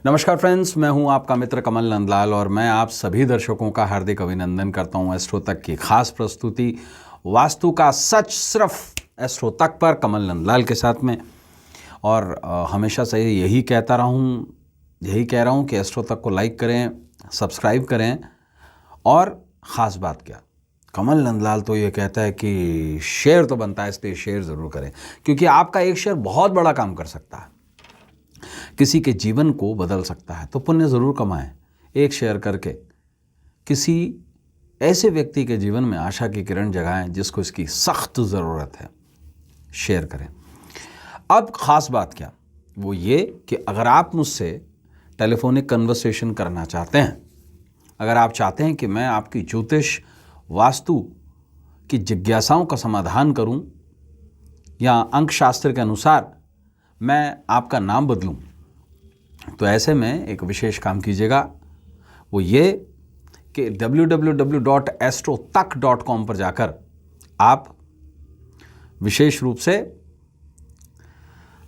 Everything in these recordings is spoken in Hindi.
नमस्कार फ्रेंड्स, मैं हूं आपका मित्र कमल नंदलाल और मैं आप सभी दर्शकों का हार्दिक अभिनंदन करता हूं एस्ट्रो तक की खास प्रस्तुति वास्तु का सच सिर्फ एस्ट्रो तक पर कमल नंदलाल के साथ में। और हमेशा से यही कह रहा हूं कि एस्ट्रो तक को लाइक करें, सब्सक्राइब करें। और ख़ास बात क्या, कमल नंदलाल तो ये कहता है कि शेयर तो बनता है, इसलिए शेयर ज़रूर करें, क्योंकि आपका एक शेयर बहुत बड़ा काम कर सकता है, किसी के जीवन को बदल सकता है। तो पुण्य ज़रूर कमाएं, एक शेयर करके किसी ऐसे व्यक्ति के जीवन में आशा की किरण जगाएं जिसको इसकी सख्त ज़रूरत है। शेयर करें। अब ख़ास बात क्या, वो ये कि अगर आप मुझसे टेलीफोनिक कन्वर्सेशन करना चाहते हैं, अगर आप चाहते हैं कि मैं आपकी ज्योतिष वास्तु की जिज्ञासाओं का समाधान करूं या अंक शास्त्र के अनुसार मैं आपका नाम बदलूं, तो ऐसे में एक विशेष काम कीजिएगा। वो ये कि www.astrotak.com पर जाकर आप विशेष रूप से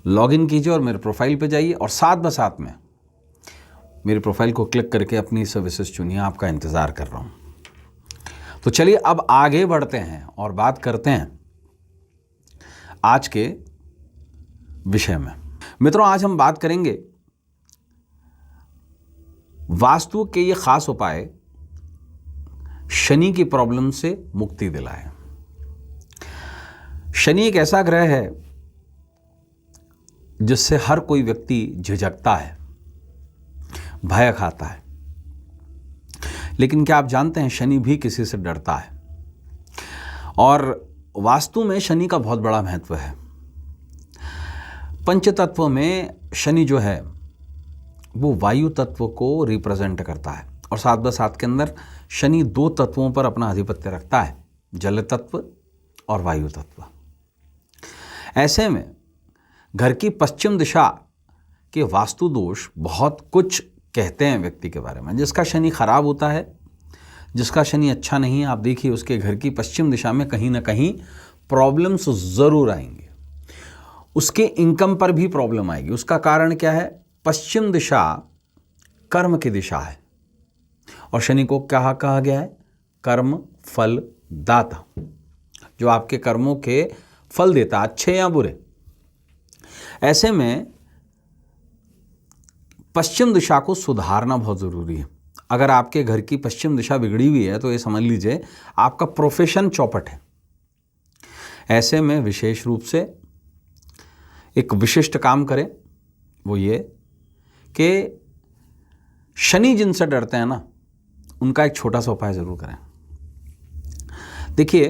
लॉगिन कीजिए और मेरे प्रोफाइल पे जाइए और साथ में मेरी प्रोफाइल को क्लिक करके अपनी सर्विसेज चुनिए। आपका इंतज़ार कर रहा हूँ। तो चलिए अब आगे बढ़ते हैं और बात करते हैं आज के विषय में। मित्रों, आज हम बात करेंगे वास्तु के ये खास उपाय शनि की प्रॉब्लम से मुक्ति दिलाए। शनि एक ऐसा ग्रह है जिससे हर कोई व्यक्ति झिझकता है, भय खाता है। लेकिन क्या आप जानते हैं, शनि भी किसी से डरता है। और वास्तु में शनि का बहुत बड़ा महत्व है। पंचतत्व में शनि जो है वो वायु तत्व को रिप्रेजेंट करता है और साथ के अंदर शनि दो तत्वों पर अपना आधिपत्य रखता है, जल तत्व और वायु तत्व। ऐसे में घर की पश्चिम दिशा के वास्तु दोष बहुत कुछ कहते हैं व्यक्ति के बारे में। जिसका शनि खराब होता है, जिसका शनि अच्छा नहीं है, आप देखिए उसके घर की पश्चिम दिशा में कहीं ना कहीं प्रॉब्लम्स ज़रूर आएंगे। उसके इनकम पर भी प्रॉब्लम आएगी। उसका कारण क्या है? पश्चिम दिशा कर्म की दिशा है और शनि को क्या कहा गया है? कर्म फल दाता, जो आपके कर्मों के फल देता, अच्छे या बुरे। ऐसे में पश्चिम दिशा को सुधारना बहुत ज़रूरी है। अगर आपके घर की पश्चिम दिशा बिगड़ी हुई है तो ये समझ लीजिए आपका प्रोफेशन चौपट है। ऐसे में विशेष रूप से एक विशिष्ट काम करें, वो ये कि शनि जिनसे डरते हैं ना, उनका एक छोटा सा उपाय ज़रूर करें। देखिए,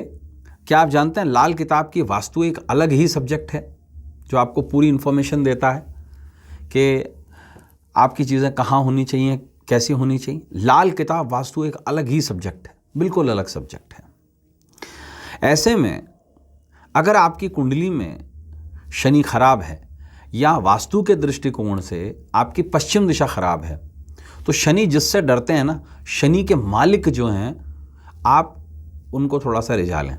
क्या आप जानते हैं लाल किताब की वास्तु एक अलग ही सब्जेक्ट है जो आपको पूरी इन्फॉर्मेशन देता है कि आपकी चीज़ें कहाँ होनी चाहिए, कैसी होनी चाहिए। लाल किताब वास्तु एक अलग ही सब्जेक्ट है, बिल्कुल अलग सब्जेक्ट है। ऐसे में अगर आपकी कुंडली में शनि खराब है या वास्तु के दृष्टिकोण से आपकी पश्चिम दिशा खराब है, तो शनि जिससे डरते हैं ना, शनि के मालिक जो हैं, आप उनको थोड़ा सा रिझा लें,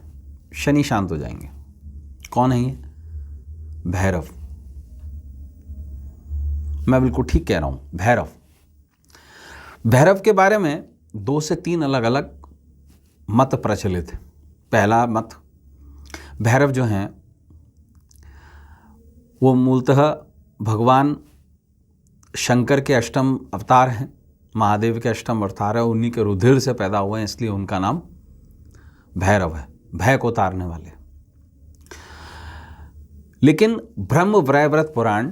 शनि शांत हो जाएंगे। कौन है ये? भैरव। मैं बिल्कुल ठीक कह रहा हूं, भैरव। भैरव के बारे में 2 से 3 अलग अलग मत प्रचलित है। पहला मत, भैरव जो हैं वो मूलतः भगवान शंकर के अष्टम अवतार हैं, महादेव के अष्टम अवतार है। उन्हीं के रुधिर से पैदा हुए हैं, इसलिए उनका नाम भैरव है, भय को उतारने वाले। लेकिन ब्रह्म वैवर्त पुराण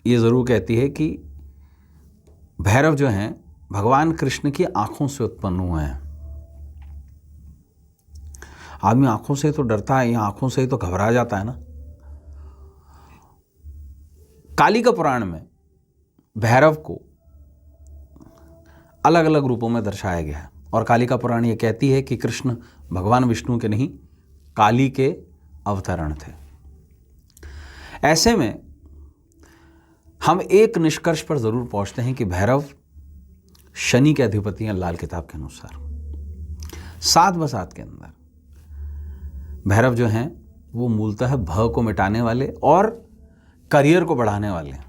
ये ज़रूर कहती है कि भैरव जो हैं भगवान कृष्ण की आंखों से उत्पन्न हुए हैं। आदमी आंखों से तो डरता है, या आंखों से ही तो घबरा जाता है ना। काली का पुराण में भैरव को अलग अलग रूपों में दर्शाया गया है और काली का पुराण ये कहती है कि कृष्ण भगवान विष्णु के नहीं, काली के अवतरण थे। ऐसे में हम एक निष्कर्ष पर जरूर पहुंचते हैं कि भैरव शनि के अधिपति हैं लाल किताब के अनुसार। साथ के अंदर भैरव जो हैं वो मूलतः भय को मिटाने वाले और करियर को बढ़ाने वाले हैं।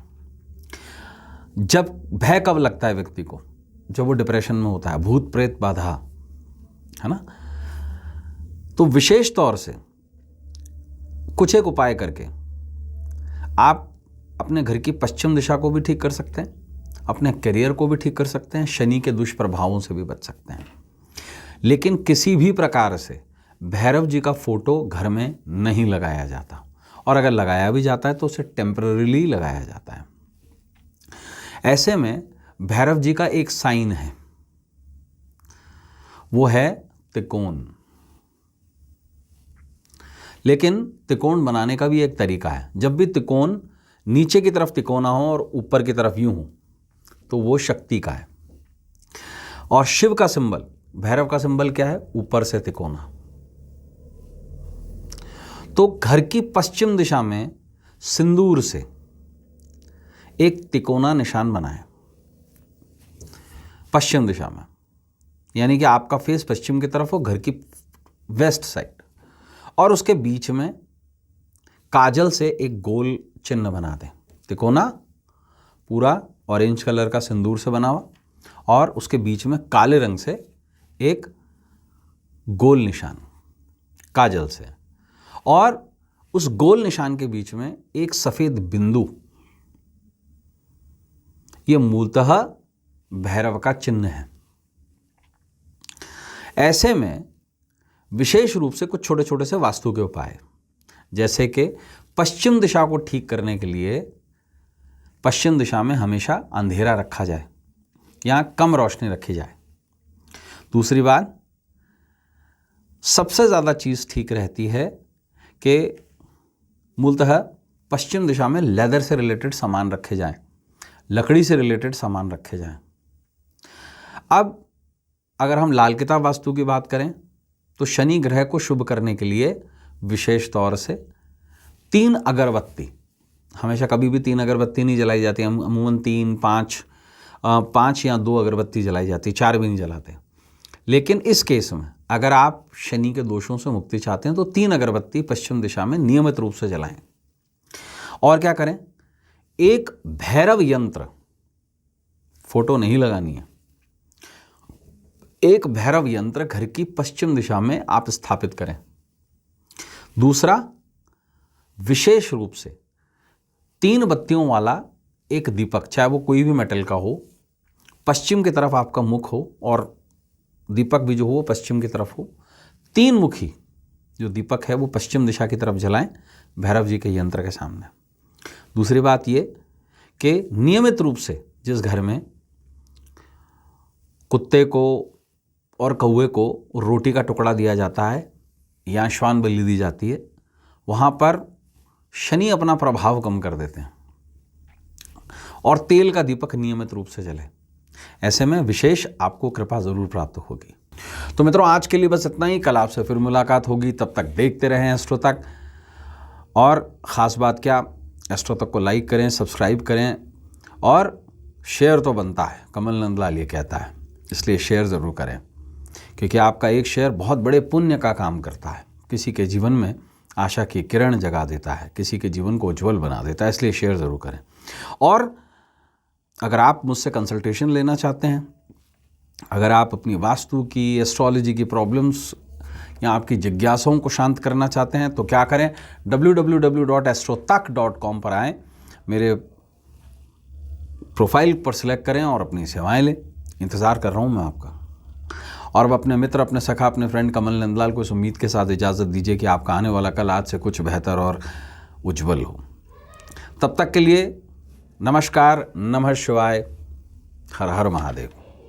जब भय कब लगता है व्यक्ति को? जब वो डिप्रेशन में होता है, भूत प्रेत बाधा, है ना। तो विशेष तौर से कुछ एक उपाय करके आप अपने घर की पश्चिम दिशा को भी ठीक कर सकते हैं, अपने करियर को भी ठीक कर सकते हैं, शनि के दुष्प्रभावों से भी बच सकते हैं। लेकिन किसी भी प्रकार से भैरव जी का फोटो घर में नहीं लगाया जाता, और अगर लगाया भी जाता है तो उसे टेम्पररीली लगाया जाता है। ऐसे में भैरव जी का एक साइन है, वो है त्रिकोण। लेकिन त्रिकोण बनाने का भी एक तरीका है। जब भी त्रिकोण नीचे की तरफ तिकोना हो और ऊपर की तरफ यूं हो तो वो शक्ति का है। और शिव का सिंबल, भैरव का सिंबल क्या है? ऊपर से तिकोना। तो घर की पश्चिम दिशा में सिंदूर से एक तिकोना निशान बनाएं पश्चिम दिशा में, यानी कि आपका फेस पश्चिम की तरफ हो, घर की वेस्ट साइड, और उसके बीच में काजल से एक गोल चिन्ह बना दें। तिकोना पूरा ऑरेंज कलर का सिंदूर से बना हुआ, और उसके बीच में काले रंग से एक गोल निशान काजल से, और उस गोल निशान के बीच में एक सफेद बिंदु। यह मूलतः भैरव का चिन्ह है। ऐसे में विशेष रूप से कुछ छोटे छोटे से वास्तु के उपाय, जैसे कि पश्चिम दिशा को ठीक करने के लिए पश्चिम दिशा में हमेशा अंधेरा रखा जाए, यहाँ कम रोशनी रखी जाए। दूसरी बात, सबसे ज़्यादा चीज़ ठीक रहती है कि मूलतः पश्चिम दिशा में लेदर से रिलेटेड सामान रखे जाएं, लकड़ी से रिलेटेड सामान रखे जाएं। अब अगर हम लाल किताब वास्तु की बात करें तो शनि ग्रह को शुभ करने के लिए विशेष तौर से 3 अगरबत्ती, हमेशा कभी भी 3 अगरबत्ती नहीं जलाई जाती, अमूमन 3, 5 या 2 अगरबत्ती जलाई जाती, 4 भी नहीं जलाते। लेकिन इस केस में अगर आप शनि के दोषों से मुक्ति चाहते हैं तो 3 अगरबत्ती पश्चिम दिशा में नियमित रूप से जलाएं। और क्या करें, एक भैरव यंत्र, फोटो नहीं लगानी है, एक भैरव यंत्र घर की पश्चिम दिशा में आप स्थापित करें। दूसरा, विशेष रूप से 3 बत्तियों वाला एक दीपक, चाहे वो कोई भी मेटल का हो, पश्चिम की तरफ आपका मुख हो और दीपक भी जो हो वो पश्चिम की तरफ हो। 3 मुखी जो दीपक है वो पश्चिम दिशा की तरफ जलाएं भैरव जी के यंत्र के सामने। दूसरी बात ये कि नियमित रूप से जिस घर में कुत्ते को और कौवे को रोटी का टुकड़ा दिया जाता है या श्वान बलि दी जाती है, वहाँ पर शनि अपना प्रभाव कम कर देते हैं, और तेल का दीपक नियमित रूप से जले। ऐसे में विशेष आपको कृपा ज़रूर प्राप्त होगी। तो मित्रों, आज के लिए बस इतना ही। कल आपसे फिर मुलाकात होगी, तब तक देखते रहें एस्ट्रो तक। और ख़ास बात क्या, एस्ट्रो तक को लाइक करें, सब्सक्राइब करें, और शेयर तो बनता है, कमल नंदलाल ये कहता है, इसलिए शेयर ज़रूर करें, क्योंकि आपका एक शेयर बहुत बड़े पुण्य का काम करता है, किसी के जीवन में आशा की किरण जगा देता है, किसी के जीवन को उज्जवल बना देता है, इसलिए शेयर ज़रूर करें। और अगर आप मुझसे कंसल्टेशन लेना चाहते हैं, अगर आप अपनी वास्तु की, एस्ट्रोलॉजी की प्रॉब्लम्स या आपकी जिज्ञासाओं को शांत करना चाहते हैं, तो क्या करें, www.astrotak.com पर आएँ, मेरे प्रोफाइल पर सिलेक्ट करें और अपनी सेवाएं लें। इंतज़ार कर रहा हूं मैं आपका। और अब अपने मित्र, अपने सखा, अपने फ्रेंड कमल नंदलाल को इस उम्मीद के साथ इजाज़त दीजिए कि आपका आने वाला कल आज से कुछ बेहतर और उज्जवल हो। तब तक के लिए नमस्कार, नमः शिवाय, हर हर महादेव।